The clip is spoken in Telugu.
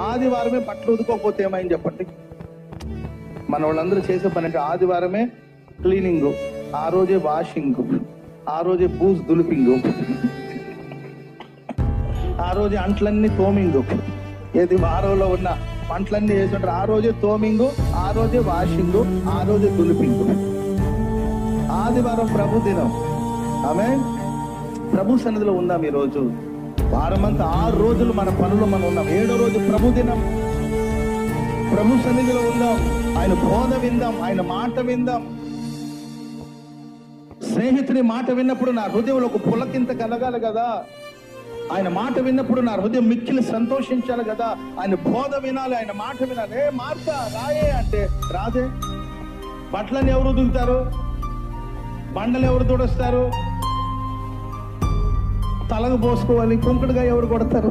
ఆదివారమే బట్టలు ఉదుకోకపోతే ఏమైంది చెప్పండి? మన వాళ్ళందరూ చేసే పని అంటే ఆదివారమే క్లీనింగ్, ఆ రోజే వాషింగ్, ఆ రోజే బూజ్ దులిపింగ్, ఆ రోజే అంట్లన్నీ తోమింగ్. ఏది వారంలో ఉన్న పంటలన్నీ వేసుంటారు, ఆ రోజే తోమింగ్, ఆ రోజే వాషింగ్, ఆ రోజే దులిపింగ్. ఆదివారం ప్రభు దినం. ఆమేన్. ప్రభు సన్నిధిలో ఉందాం. ఈ రోజు వారమంతా 6 రోజులు మన పనులు మనం ఉన్నాం. 7వ రోజు ప్రభు దినం. ప్రభు సన్నిధిలో ఉందాం, ఆయన బోధ విందాం, ఆయన మాట విందాం. స్నేహితుని మాట విన్నప్పుడు నా హృదయంలో ఒక పులకింత కలగాలి కదా. ఆయన మాట విన్నప్పుడు నా హృదయం మిక్కిలి సంతోషించాలి కదా. ఆయన బోధ వినాలి, ఆయన మాట వినాలి. ఏ మార్తా రాయే అంటే రాదే. బట్టలను ఎవరు దులుతారు? బండలు ఎవరు తుడుస్తారు? తలకు పోసుకోవాలి, కుంకుడుగా ఎవరు కొడతారు?